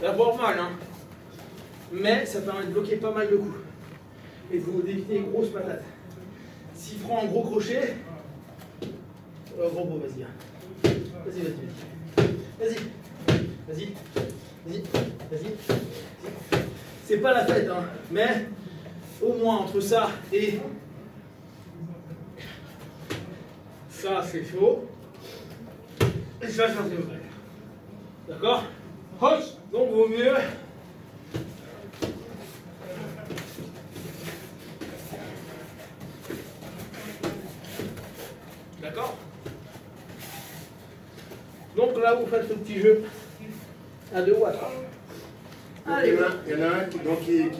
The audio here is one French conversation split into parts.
D'abord mal, hein. Mais ça permet de bloquer pas mal de coups. Et de vous d'éviter les grosses patates. S'il prend un gros crochet, gros, vas-y. Vas-y. C'est pas la fête, hein. Mais au moins entre ça et ça, c'est chaud. Et ça c'est vrai. D'accord? Donc vaut mieux d'accord? Donc là vous faites ce petit jeu à 2 ou à 3. Allez. Il y en a un qui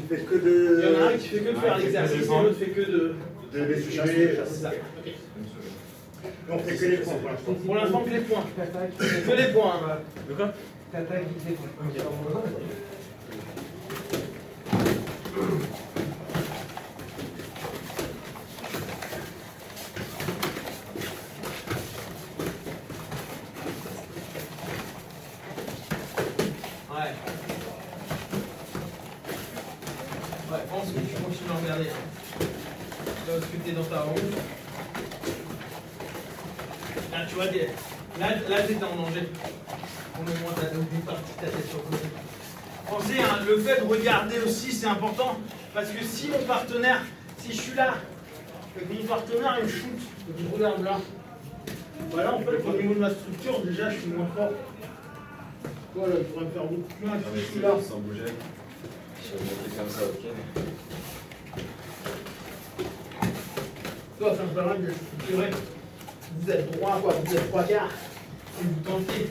fait que de. Il y en a un qui fait que de faire l'exercice et l'autre fait que de l'essuyer. C'est ça. On fait que les points pour l'instant. Pour l'instant que les points. Que les points. De quoi? T'attaques les points. Ouais, pense que tu continues à regarder. Là, parce que t'es dans ta roue. Là, tu vois, là t'es en danger. Pour le moment, t'as oublié partie ta tête sur le côté. Pensez, hein, le fait de regarder aussi, c'est important. Parce que si mon partenaire, si je suis là, et que mon partenaire il me shoot, et que je regarde là, bah là, en fait, au niveau de ma structure, déjà, je suis moins fort. Voilà, je pourrais me faire beaucoup plus mal si je suis là. Sans bouger. Je vais monter comme ça, ok. Toi, ça me permet de structurer. Vous êtes droit, quoi, vous êtes 3 quarts. Et vous tentez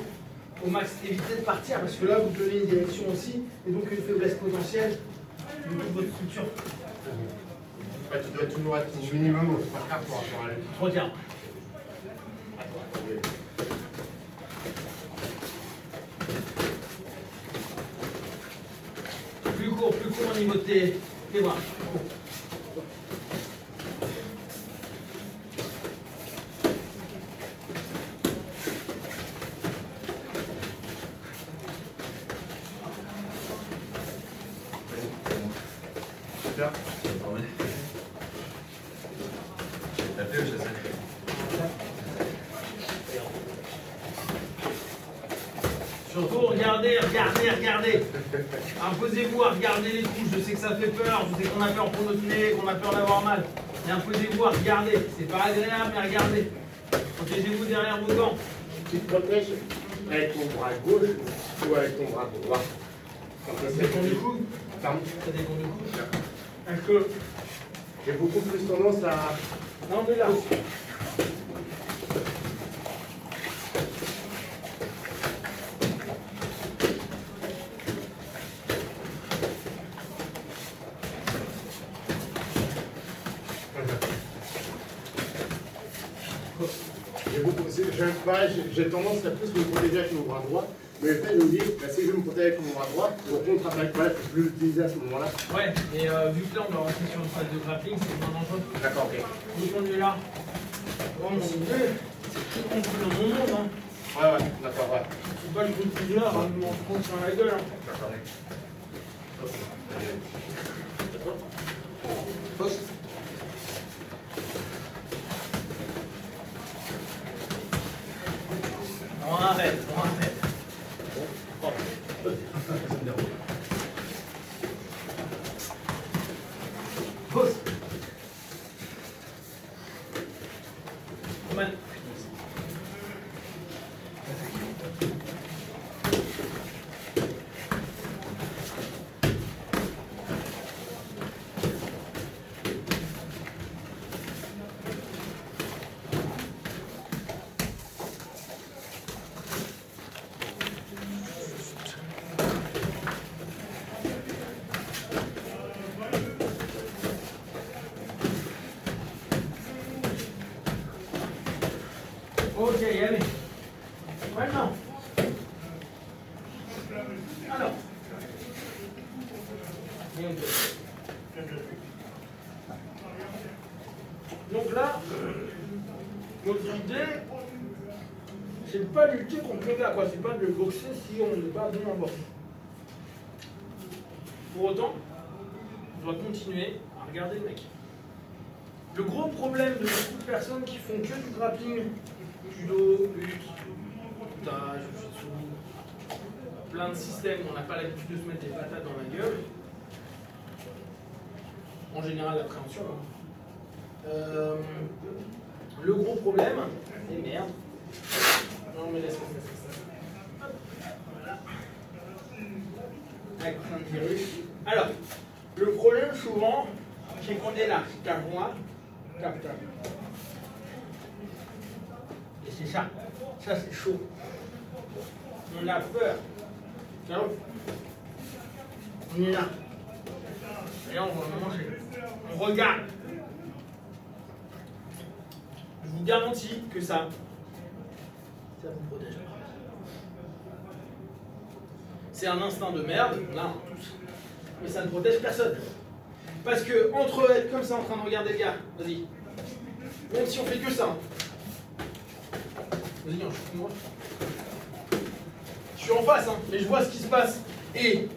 au max d'éviter de partir, parce que là, vous donnez une direction aussi, et donc une faiblesse potentielle de toute votre structure. Ouais, tu dois toujours être au minimum au 3 quarts pour aller. 3 quarts. Plus court au niveau de tes bras. Super. T'as fait ou je sais? Surtout, regardez. Imposez-vous à regarder les couches. Je sais que ça fait peur, je sais qu'on a peur pour notre nez, qu'on a peur d'avoir mal. Mais imposez-vous à regarder. C'est pas agréable, mais regardez. Protégez-vous derrière vos gants. Tu te protèges avec ton bras gauche ou avec ton bras droit. Ça dépend du coup. Pardon. Ça dépend du coup. Parce que. J'ai beaucoup plus tendance à. Non, mais là. J'ai tendance à plus me protéger avec mon bras droit, mais le fait de me dire, bah, si je me protège avec mon bras droit, mon contre-attaque, voilà, je peux l'utiliser à ce moment-là. Ouais, mais vu que là on va rentrer sur une phase de grappling, c'est moins dangereux. D'accord, ok. Donc on est là. Oh mon dieu, c'est tout contre dans mon monde, hein. Ouais, d'accord, ouais. C'est pas le coup de plusieurs, hein, je m'en prends sur la gueule, hein. D'accord. Poste. On arrête. Pause. Roman. Ok, allez. Maintenant. Alors. Donc là, notre idée, c'est de pas lutter contre le gars, quoi. C'est pas de le boxer si on n'est pas bon en boxe. Pour autant, on doit continuer à regarder le mec. Le gros problème de beaucoup de personnes qui font que du grappling, judo, lutte, poutage, jiu-jitsu, plein de systèmes où on n'a pas l'habitude de se mettre des patates dans la gueule, en général l'appréhension. Le gros problème, et merde, non mais laisse-moi faire ça. Hop, voilà. Avec plein de virus. Alors, le problème souvent, c'est qu'on est là, tape-moi, tape-tape. Et c'est ça, c'est chaud. On a peur. Donc, on est là. Et là, on va manger. On regarde. Je vous garantis que ça vous protège. C'est un instinct de merde, on a tous. Mais ça ne protège personne. Parce que entre être comme ça en train de regarder le gars, vas-y. Même si on fait que ça. Vas-y, moi. Je suis en face, hein, mais je vois ce qui se passe. Et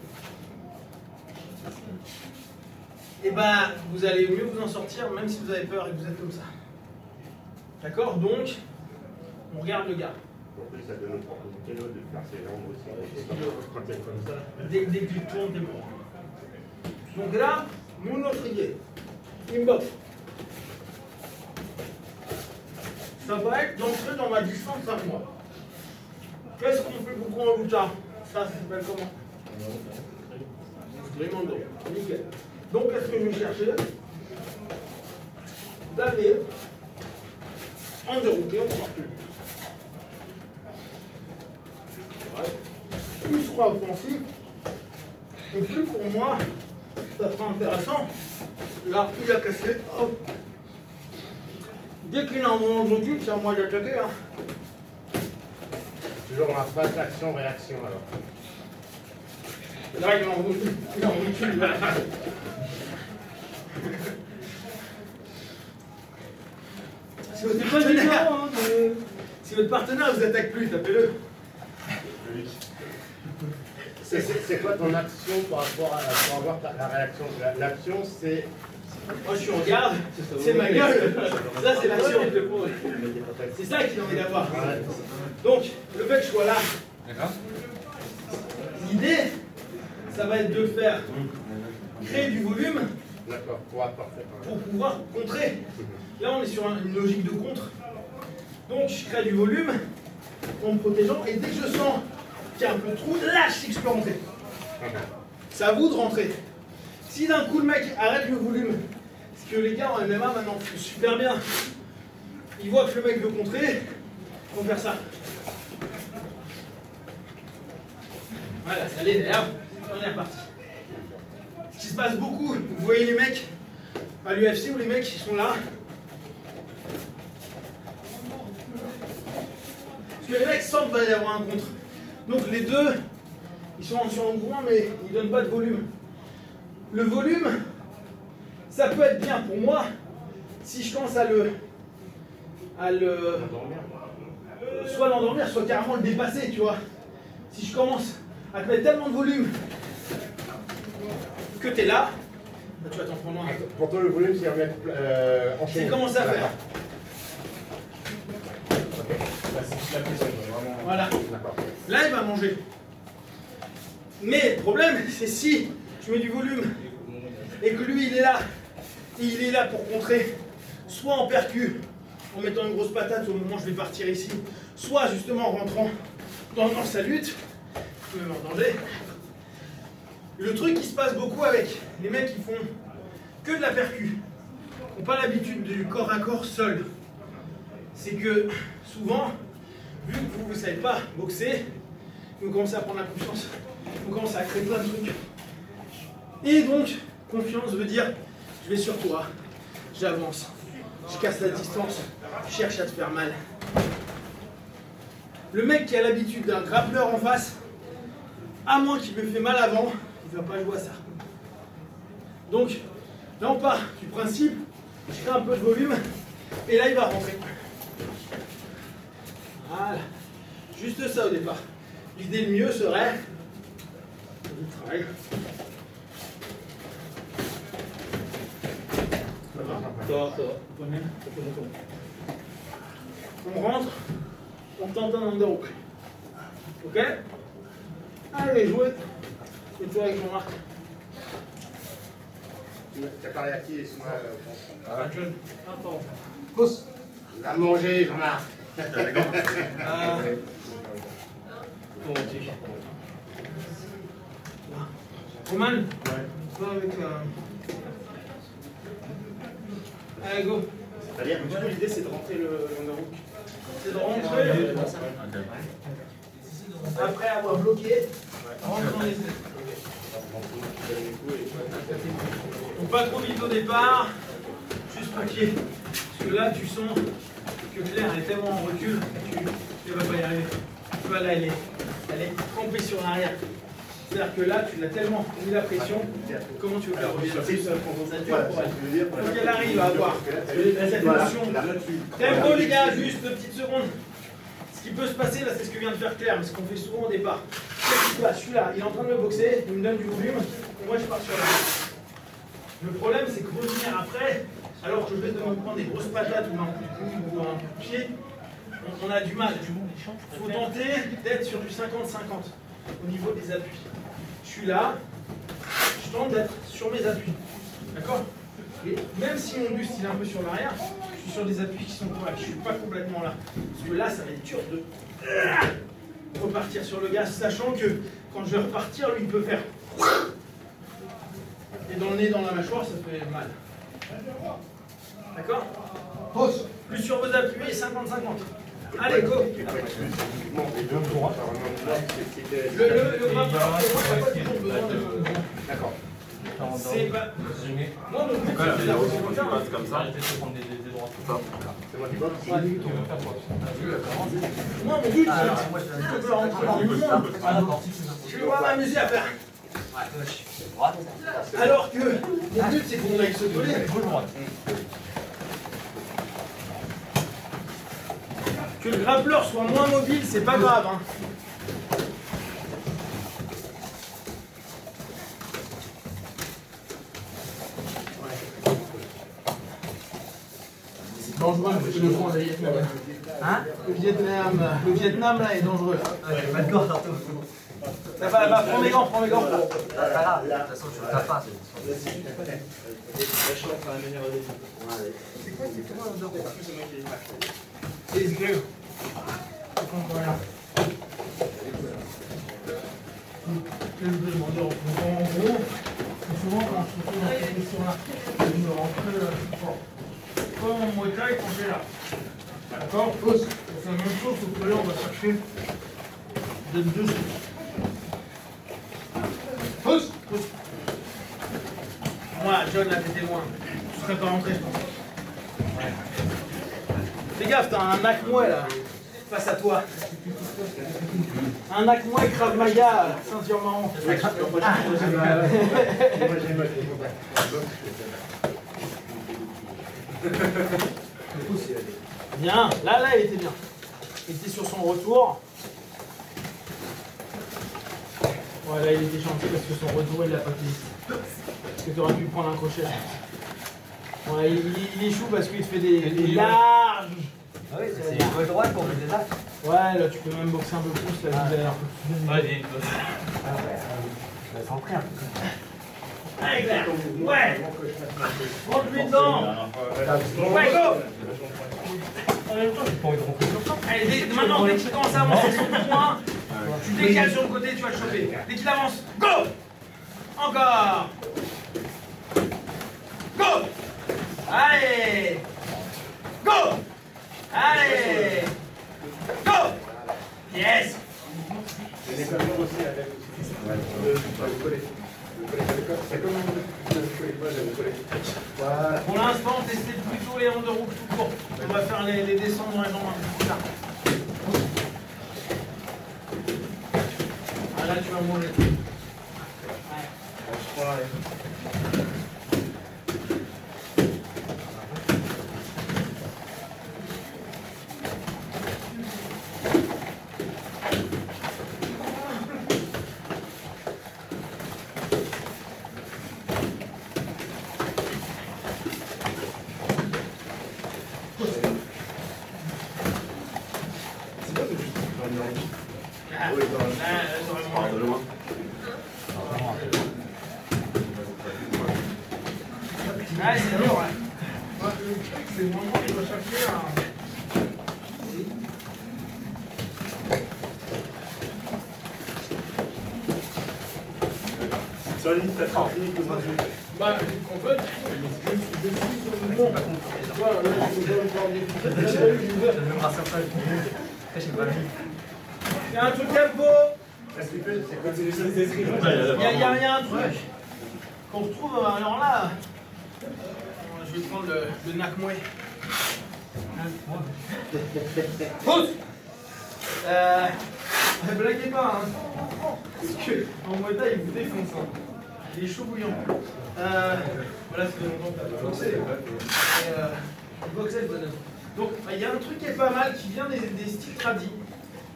ben, vous allez mieux vous en sortir, même si vous avez peur et que vous êtes comme ça. D'accord? Donc, on regarde le gars. En plus, ça donne une opportunité de faire ses jambes aussi. Quand t'es comme ça. Dès que tu tournes, t'es mort. Donc là, mon autre guet, il me botte. Ça va être d'entrer dans ma distance à moi. Qu'est-ce qu'on fait beaucoup en lucha? Ça s'appelle comment? Rimondo. Nickel. Donc, qu'est-ce que je vais chercher? D'aller en dérouté, on ne sort plus. Ouais. Plus sera offensif, et plus pour moi, ça sera intéressant. Là, il a cassé. Hop. Dès qu'il a un moment de recul, c'est à moi d'attaquer. Hein. Toujours en phase action-réaction alors. Là, il est en recul. Il est en recul. Si votre partenaire, si votre partenaire vous attaque plus, tapez-le. C'est quoi ton action par rapport à pour avoir la réaction? L'action, c'est. Moi, je regarde, c'est ma gueule. Ça, c'est l'action. C'est ça qu'il a envie d'avoir. Donc, le fait que je sois là, l'idée, ça va être de faire créer du volume pour pouvoir contrer. Là, on est sur une logique de contre. Donc, je crée du volume en me protégeant. Et dès que je sens qu'il y a un peu de trou, là, je sais que je peux rentrer. C'est à vous de rentrer. Si d'un coup, le mec arrête le volume, parce que les gars en MMA maintenant font super bien, ils voient que le mec veut contrer, ils vont faire ça. Voilà, ça l'est d'ailleurs, on est reparti. Ce qui se passe beaucoup, vous voyez les mecs à l'UFC où les mecs ils sont là. Parce que les mecs sentent qu'il va y avoir un contre. Donc les deux, ils sont sur un courant mais ils ne donnent pas de volume. Le volume, ça peut être bien pour moi si je commence à soit l'endormir, soit carrément le dépasser, tu vois. Si je commence à te mettre tellement de volume que tu es là, tu vas t'en prendre un. Pour toi, le volume, c'est remettre enchaîné. C'est commencer à faire. Voilà. Là, il va manger. Mais le problème, c'est si je mets du volume et que lui, il est là, et il est là pour contrer, soit en percu, en mettant une grosse patate au moment où je vais partir ici, soit justement en rentrant dans sa lutte, je me mets en danger. Le truc qui se passe beaucoup avec les mecs qui font que de la percu, qui n'ont pas l'habitude du corps à corps seul, c'est que souvent, vu que vous ne savez pas boxer, vous commencez à prendre la confiance, vous commencez à créer plein de trucs. Et donc, confiance veut dire, je vais sur toi, j'avance, je casse la distance, je cherche à te faire mal. Le mec qui a l'habitude d'un grappleur en face, à moins qu'il me fait mal avant, il ne va pas jouer à ça. Donc, là on part du principe, je crée un peu de volume, et là il va rentrer. Voilà, juste ça au départ. L'idée le mieux serait, je travaille, On rentre, on tente un underhook. Ok? Allez, jouez. Et toi avec Jean-Marc. T'as parlé à qui, excuse-moi, John. Attends. Pousse. La manger, Jean-Marc. Roman? Ouais. Toi avec. Allez, go. C'est-à-dire, du coup, l'idée, c'est de rentrer le underhook. C'est de rentrer. Après avoir bloqué, rentre dans les essai. Donc pas trop vite au départ, juste pour qu'il y ait. Parce que là, tu sens que Claire elle est tellement en recul, tu ne vas pas y arriver. Tu vois, là, elle est campée sur l'arrière. C'est-à-dire que là, tu l'as tellement mis la pression, comment tu veux faire revenir? Ça dure pour elle. Faut qu'elle arrive à avoir cette notion. Tempo, les gars, juste 2 petites secondes. Ce qui peut se passer, là, c'est ce que vient de faire Claire, mais ce qu'on fait souvent au départ. Qu'est-ce qui se passe? Celui-là, il est en train de me boxer, il me donne du volume, et moi, je pars sur la boxe. Le problème, c'est que revenir après, alors que je vais de me prendre des grosses patates ou un coup de coude ou un coup de pied, on a du mal. Il faut tenter d'être sur du 50-50 au niveau des appuis. Je suis là, je tente d'être sur mes appuis. D'accord? Et même si mon buste il est un peu sur l'arrière, je suis sur des appuis qui sont corrects. Je ne suis pas complètement là. Parce que là, ça va être dur de repartir sur le gaz, sachant que quand je vais repartir, lui, il peut faire. Et dans le nez, dans la mâchoire, ça fait mal. D'accord? Pause. Plus sur vos appuis et 50-50. Allez, go. Le grappeur, il n'a pas toujours besoin de. D'accord. C'est pas. Non, le but, c'est la position comme ça. C'est moi qui boxe. Non, mon but, c'est de rentrer dans le mouvement. Je vais pouvoir m'amuser à faire. Alors que mon but, c'est qu'on aille se coller. Que le grappleur soit moins mobile, c'est pas grave. Hein. C'est dangereux le fond de Vietnam. Hein? Le Vietnam là est dangereux. Pas de gorge, Ça va, prends mes gants, prends mes gants. de toute façon, je ne tape pas. C'est esclave. En gros, souvent quand je suis dans cette position-là, je me rentre fort. Comme en Muay Thai quand j'ai là. D'accord? Pause. C'est la même chose, sauf que là on va chercher de dessous. Pause. Pause. Moi, John, là, t'es témoin. Tu serais pas rentré, je pense. Ouais. Fais gaffe, t'as un Nakmoué là, face à toi. Un Nakmoué Krav Maga, ceinture marron. Bien, là, il était bien. Il était sur son retour. Ouais, là, il était gentil parce que son retour, il l'a pas fait. Parce que tu aurais pu prendre un crochet. Ouais, il échoue parce qu'il te fait des larges. Ah oui, c'est une gauche droite pour mettre des actes. Ouais, là, tu peux même boxer un peu plus. Là, vous avez un peu plus. Vas-y. Ah ouais, je vais s'entrer un peu. Allez, Claire. Ouais. Rentre-lui dedans. Ouais, go. En même temps, j'ai pas envie de rentrer sur ça. Allez, maintenant, dès qu'il commence à avancer sur le point, tu décales sur le côté, tu vas le choper. Dès qu'il avance, go. Encore. Go. Allez. Go. Allez. Go. Yes. Pour l'instant, testez plutôt les underhooks tout court. On va faire les descentes dans les jambes un peu plus tard. Ah, là, tu vas manger. Ouais. Ah, c'est dur, ouais. Ouais, le truc, c'est vraiment qu'il doit chercher un. Solide, t'as tranquille, tout ça. Bah, en fait, je suis sur le mont. Voilà, là, je peux pas me faire des trucs. Je vais me rassurer ça. Je sais pas. Il y a un truc tempo. Est-ce qu'il fait? C'est quoi, c'est les choses d'écrire? Il y a un truc qu'on retrouve, alors là, je vais prendre le Nakmoué. Pousse. Blaguez pas, hein. Parce que en Muay Thai, il vous défonce. Hein. Il est chaud bouillant. Voilà, c'est longtemps que t'as pas boxé. Il boxait le bonhomme. Donc, il y a un truc qui est pas mal, qui vient des styles tradis,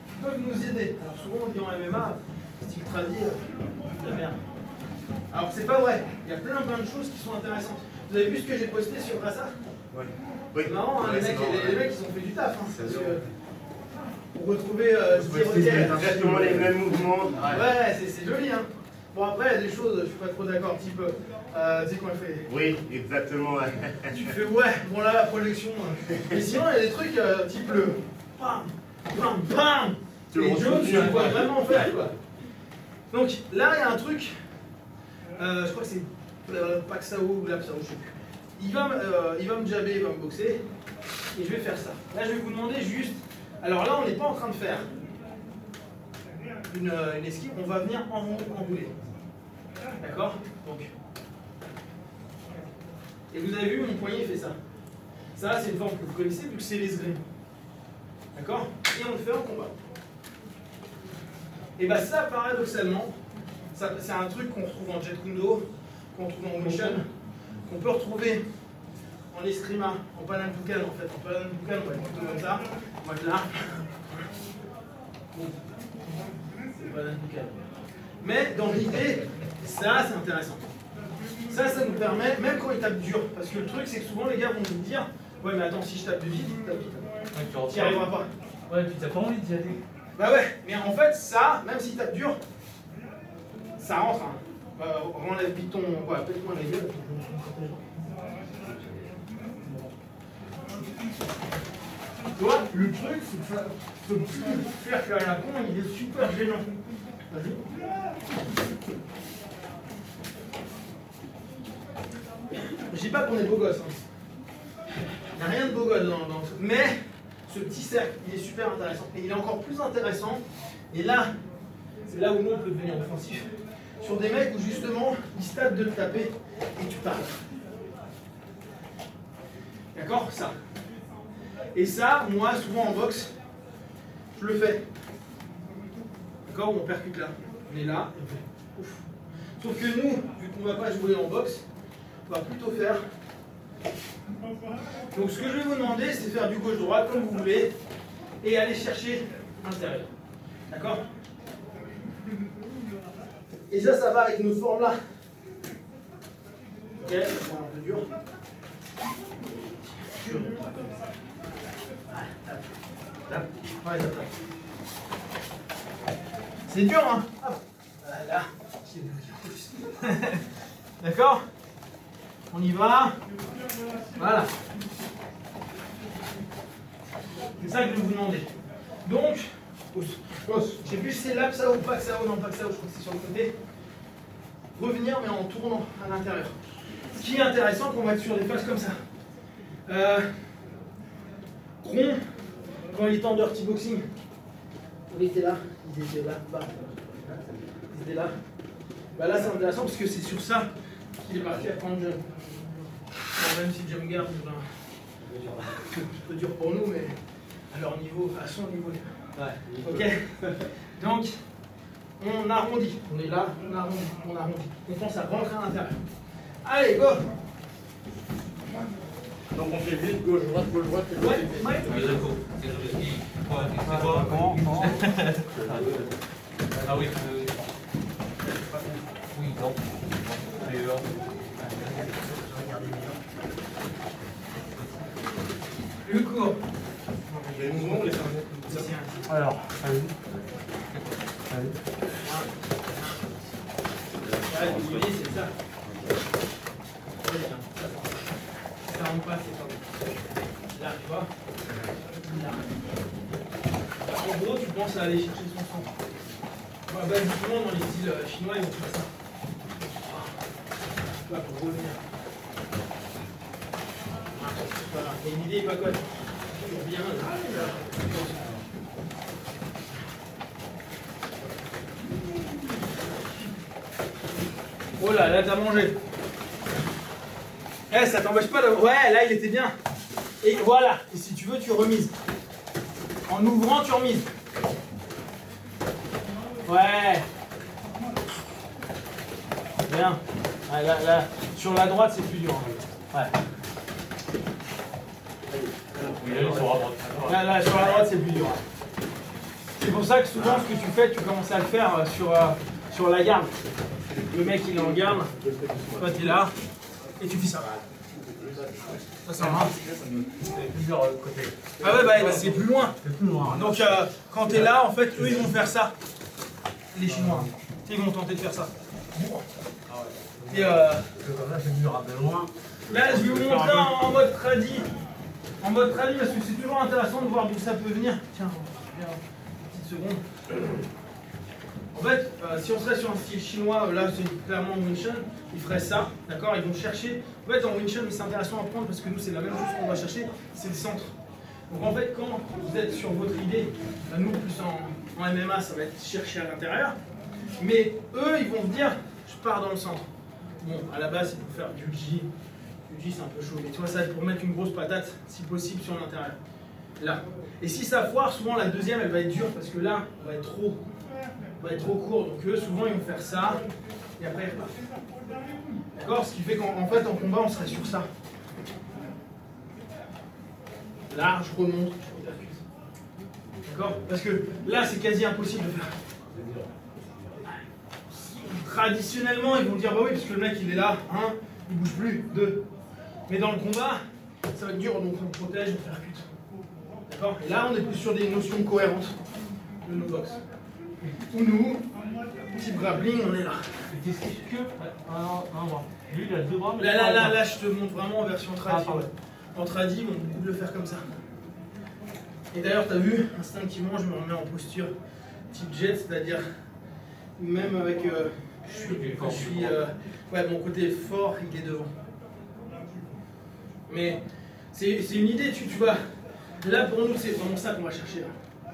qui peuvent nous aider. Alors souvent, on dit en MMA, style tradi, la merde. Alors c'est pas vrai, il y a plein de choses qui sont intéressantes. Vous avez vu ce que j'ai posté sur Rassa? Ouais. C'est marrant, hein, Ouais, les mecs ils ont fait du taf. Hein, parce que pour retrouver C'est exactement les mêmes mouvements. Ouais, c'est joli. Hein. Bon après, il y a des choses, je suis pas trop d'accord, type, tu sais comment il fait? Oui, exactement. Ouais. Tu fais ouais, bon là la projection. Mais sinon il y a des trucs type le bam, bam, bam. Les jeux, tu le vois vraiment faire quoi. Donc là il y a un truc, je crois que c'est Paxao ou Lapsao, je sais plus. Il va me jabber, il va me boxer, et je vais faire ça. Là je vais vous demander juste, alors là on n'est pas en train de faire une esquive, on va venir enrouler. D'accord? Donc. Et vous avez vu, mon poignet fait ça. Ça, c'est une forme que vous connaissez vu que c'est l'esgrime. D'accord? Et on le fait en combat. Et bien ça, paradoxalement, c'est un truc qu'on retrouve en Jet Kundo, qu'on retrouve en Wing Chun, qu'on peut retrouver en eskrima, en Panambukan en fait. En Panambukan, on va être plutôt comme ça. On va être là. C'est Panambukan. Mais dans l'idée, ça c'est intéressant. Ça nous permet, même quand ils tapent dur, parce que le truc c'est que souvent les gars vont nous dire ouais mais attends, si je tape de vite, tu tapes vite. Tu n'y arriveras pas. Ouais, puis t'as pas envie d'y aller. Bah ouais, mais en fait ça, même s'il tape dur, ça rentre. Hein. Enlève vite ton. Quoi, pète-moi la gueule. Tu vois, le truc c'est que ça. Ce petit cercle à la con, il est super gênant. Vas-y. Je dis pas qu'on est beau gosse. Hein. Il n'y a rien de beau gosse dans ce. Mais ce petit cercle, il est super intéressant. Et il est encore plus intéressant. Et là, c'est là où nous on peut devenir offensif. Sur des mecs où justement, ils se tapent de te taper et tu parles. D'accord? Ça. Et ça, moi, souvent en boxe, je le fais. D'accord? On percute là. On est là, et on fait ouf. Sauf que nous, vu qu'on ne va pas jouer en boxe, on va plutôt faire. Donc ce que je vais vous demander, c'est faire du gauche-droite comme vous voulez et aller chercher l'intérieur. D'accord? Et ça va avec nos formes là. Ok, ça sera un peu dur. Dur. Allez, tape. Tape. Ouais, ça tape. C'est dur, hein? Hop. Voilà. D'accord? On y va. Voilà. C'est ça que je vais vous demander. Donc, je sais plus si c'est Lapsao ou Paxao. Non, Paxao, je crois que c'est sur le côté. Revenir, mais en tournant à l'intérieur. Ce qui est intéressant, qu'on va être sur des phases comme ça. Cron, quand il était en dirty boxing, ils étaient là, bah. Ils étaient là. Bah là, c'est intéressant parce que c'est sur ça qu'il est parti à prendre jeune. Bon, même si Jump Guard, c'est un peu dur pour nous, mais à leur niveau, à son niveau. Ouais. Ok. Donc, on arrondit. On est là, on arrondit. On pense à rentrer à l'intérieur. Allez, go! Donc on fait vite, gauche-droite, gauche-droite, Ouais, ouais. C'est quoi? Comment? Ah oui, Oui, non. Le cours. les mouvements, les cerveaux. Alors, allez. Allez. Ouais, vous voyez, c'est ça. ferme pas, c'est pas bon. Là, tu vois. Là. En gros, tu penses à aller chercher son sang. Ouais, bah, justement, dans les styles chinois, ils vont faire ça. Voilà, pour revenir. Voilà, et l'idée est pas conne. Toujours bien. Oh là, là t'as mangé. Eh, ça t'empêche pas de... Ouais, là il était bien. Et voilà. Et si tu veux, tu remises. En ouvrant, tu remises. Ouais. Bien. Ah, là, sur la droite, c'est plus dur. Ouais. Là, sur la droite, c'est plus dur. C'est pour ça que souvent, ce que tu fais, tu commences à le faire sur la garde. Le mec, il est en garde. Toi, tu es là. Et tu fais ça. Ça va. C'est plusieurs côtés. Ah ouais, bah c'est plus loin. C'est plus loin. Donc, quand tu es là, en fait, eux, ils vont faire ça. Les Chinois. Tu sais, ils vont tenter de faire ça. Et Comme là, c'est dur à de loin. là, je vais vous montrer en mode tradi. En mode tradi, parce que c'est toujours intéressant de voir d'où ça peut venir. Tiens, une petite seconde. En fait, si on serait sur un style chinois, là c'est clairement en Wing Chun, ils feraient ça, d'accord? Ils vont chercher. En fait, en Wing Chun, c'est intéressant à prendre parce que nous, c'est la même chose qu'on va chercher, c'est le centre. Donc en fait, quand vous êtes sur votre idée, nous, plus en MMA, ça va être chercher à l'intérieur. Mais eux, ils vont se dire, je pars dans le centre. Bon, à la base, c'est pour faire du Ji. Du Ji, c'est un peu chaud. Mais tu vois, ça va être pour mettre une grosse patate, si possible, sur l'intérieur. Là. Et si ça foire, souvent la deuxième, elle va être dure parce que là, on va être trop court. Donc eux, souvent, ils vont faire ça. Et après, ils repartent. D'accord? Ce qui fait qu'en fait, en combat, on serait sur ça. Là, je remonte, je repercute. D'accord? Parce que là, c'est quasi impossible de faire. Traditionnellement, ils vont dire bah oui, parce que le mec il est là, hein, il bouge plus, 2. Mais dans le combat, ça va être dur, donc on protège, on percute. D'accord? Et là, on est plus sur des notions cohérentes de nos box. Ou nous, type grappling, on est là. Qu'est-ce que. Un bras. Lui, il a 2 bras. Mais Là, je te montre vraiment en version tradi. Ah, pardon. En tradi, on peut beaucoup de le faire comme ça. Et d'ailleurs, t'as vu, instinctivement, je me remets en posture type jet, c'est-à-dire même avec. Ouais, mon côté fort, il est devant. Mais c'est une idée, tu vois. Là, pour nous, c'est vraiment ça qu'on va chercher. Là.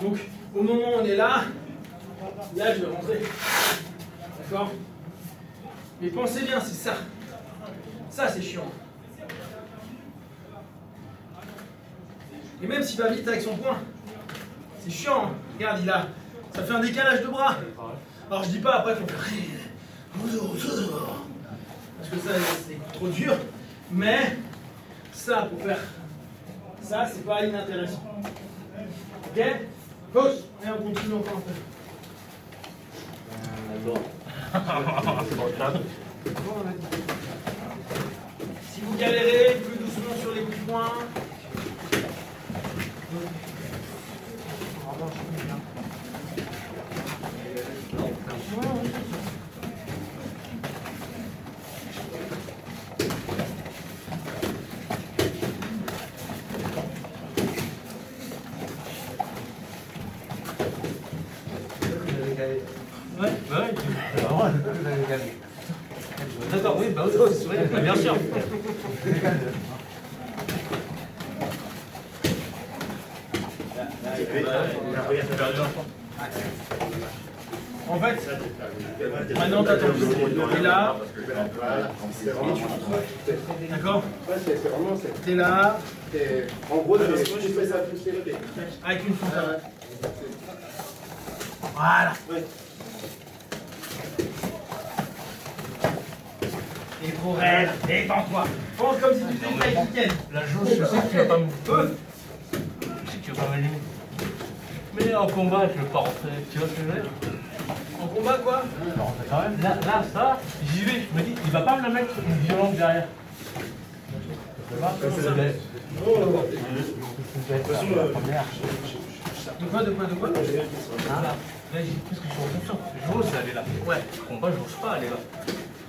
Donc, au moment où on est là, je vais rentrer. D'accord? Mais pensez bien, c'est ça. Ça, c'est chiant. Et même s'il va vite avec son poing, c'est chiant. Hein. Regarde, ça fait un décalage de bras. Alors je dis pas après qu'il faut faire parce que ça c'est trop dur, mais ça pour faire ça c'est pas inintéressant. Ok? Gauche, et on continue encore un peu. Si vous galérez, plus doucement sur les coups de poing. Ouais, bah ouais, d'accord, oui, bah oui, bien sûr. En fait, maintenant t'as ton t'es là, et tu rentres. D'accord? C'est vraiment. T'es là, En gros, tu fais ça plus serré. avec une fontaine. Voilà. Et pour elle, détends-toi. Pense comme si tu étais une taïkienne. La jauge, je sais que tu vas pas me. Je sais que tu vas pas m'allumer. Mais en combat, je veux pas rentrer. Tu vois ce que je veux dire? En combat quoi? Je rentrer quand même. Là, ça, j'y vais. Je me dis, il va pas me la mettre une violente derrière. De quoi? Là, j'ai plus que je suis en confiance. J'ose aller là. Ouais. Combat, j'ose pas aller là.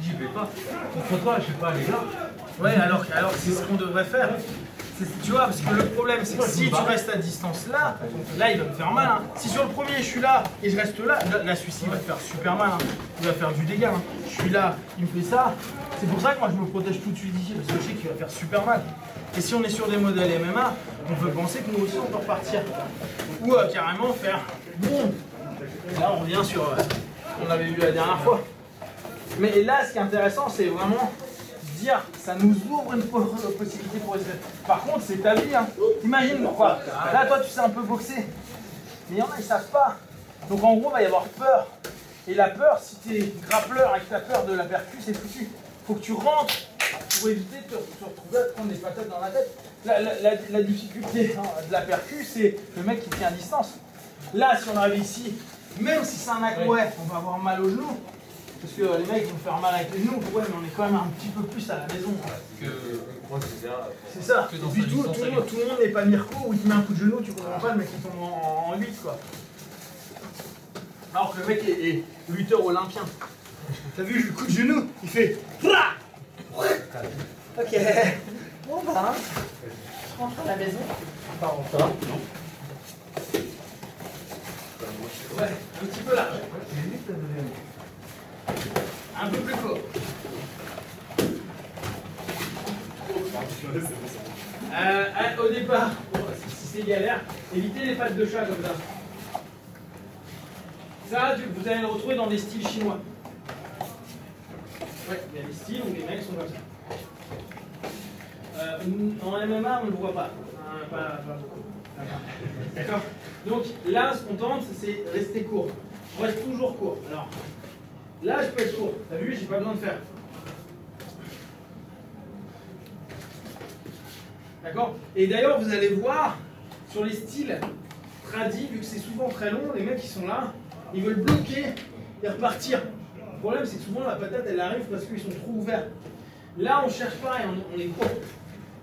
J'y vais pas. Contre toi, je vais pas aller là. Ouais, alors c'est ce qu'on devrait faire. Tu vois, parce que le problème, c'est que si tu restes à distance là, il va me faire mal. Hein. Si sur le premier, je suis là et je reste là, celui-ci va te faire super mal. Hein. Il va faire du dégât. Hein. Je suis là, il me fait ça. C'est pour ça que moi, je me protège tout de suite ici, parce que je sais qu'il va faire super mal. Et si on est sur des modèles MMA, on peut penser que nous aussi, on peut repartir. Ou carrément faire boum. Là, on revient sur ce qu'on avait vu la dernière fois. Mais là, ce qui est intéressant, c'est vraiment dire, ça nous ouvre une possibilité pour essayer. Par contre, c'est ta vie, hein. Imagine quoi. Là, toi, tu sais un peu boxer. Mais il y en a, ils savent pas. Donc en gros, il va y avoir peur. Et la peur, si tu es grappleur et que tu as peur de la percu, c'est foutu. Faut que tu rentres pour éviter de te retrouver à te prendre des patates dans la tête. La difficulté de la percu, c'est le mec qui tient à distance. Là, si on arrive ici, même si c'est un acouet, on va avoir mal aux genoux. Parce que les mecs vont faire mal avec les genoux, ouais, mais on est quand même un petit peu plus à la maison. C'est ça. Et puis tout le monde n'est pas Mirko où il te met un coup de genou, tu comprends pas, le mec il tombe en 8 quoi. Alors que le mec est lutteur olympien. T'as vu le coup de genou, il fait ok. Bon bah, je rentre à la maison. Pas encore. Non. Ouais, un petit peu large. Un peu plus court. Au départ, si c'est galère, évitez les pattes de chat comme ça. Ça, vous allez le retrouver dans des styles chinois. Ouais, il y a des styles où les mecs sont comme ça. En MMA, on ne le voit pas. Pas beaucoup. D'accord. Donc là, ce qu'on tente, c'est rester court. On reste toujours court. Alors, là, je peux être court. T'as vu, j'ai pas besoin de faire. D'accord. Et d'ailleurs, vous allez voir, sur les styles tradis, vu que c'est souvent très long, les mecs qui sont là, ils veulent bloquer et repartir. Le problème, c'est que souvent, la patate, elle arrive parce qu'ils sont trop ouverts. Là, on cherche pareil, on est court.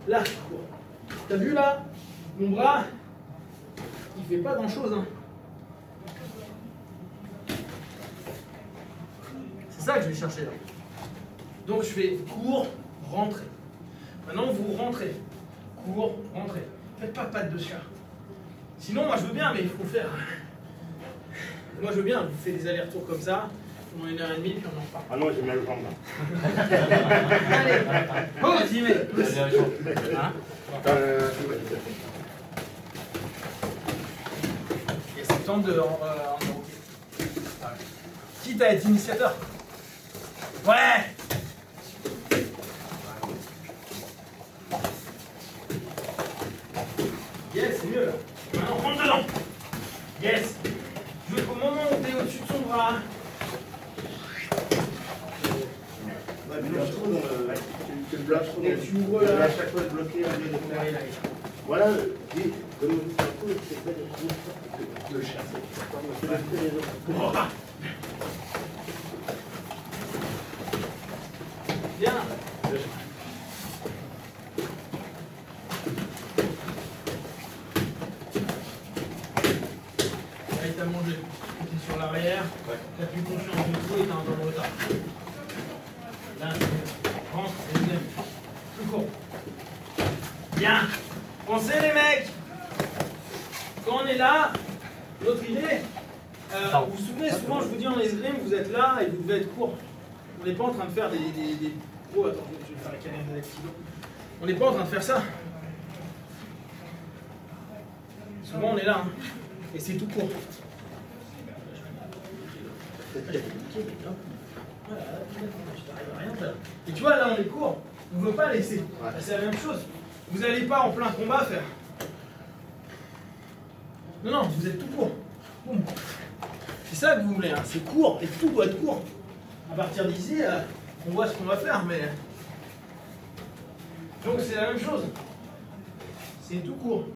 Là, je suis court. T'as vu, là, mon bras, il fait pas grand-chose, hein. C'est ça que je vais chercher là. Donc je fais court, rentrée. Maintenant vous rentrez. Court, rentrée. Faites pas patte de chat. Sinon moi je veux bien, mais il faut faire. Moi je veux bien, vous faites des allers-retours comme ça, pendant 1h30, puis on en repart. Ah non, j'ai mal au ventre. Allez, oh, vas-y, mais. Hein et c'est temps de. Quitte à être initiateur. Ouais. Yes, c'est mieux là. Maintenant, rentre dedans. Yes. Je veux qu'au moment où tu es au-dessus de son bras. Ouais, mais là, je trouve tu le bloques. Et tu ouvres là. À chaque fois, de bloquer au lieu de faire. Voilà, dis, donne-moi un coup, c'est pas de chasser. Bien. Là, il t'a mangé. Tu es sur l'arrière. Tu n'as plus confiance du tout et tu es un peu de retard. Là, rentre et deuxième. Plus court. Bien. Pensez les mecs. Quand on est là, l'autre idée, vous vous souvenez, souvent je vous dis en escrime, vous êtes là et vous devez être court. On n'est pas en train de faire des... Oh attends, je vais faire la canette avec stylo. On n'est pas en train de faire ça. Souvent on est là, hein. Et c'est tout court. Et tu vois, là on est court, on ne veut pas laisser. C'est la même chose. Vous n'allez pas en plein combat faire. Non, non, vous êtes tout court. Boum. C'est ça que vous voulez, hein. C'est court et tout doit être court. À partir d'ici, on voit ce qu'on va faire, mais. Donc c'est la même chose. C'est tout court.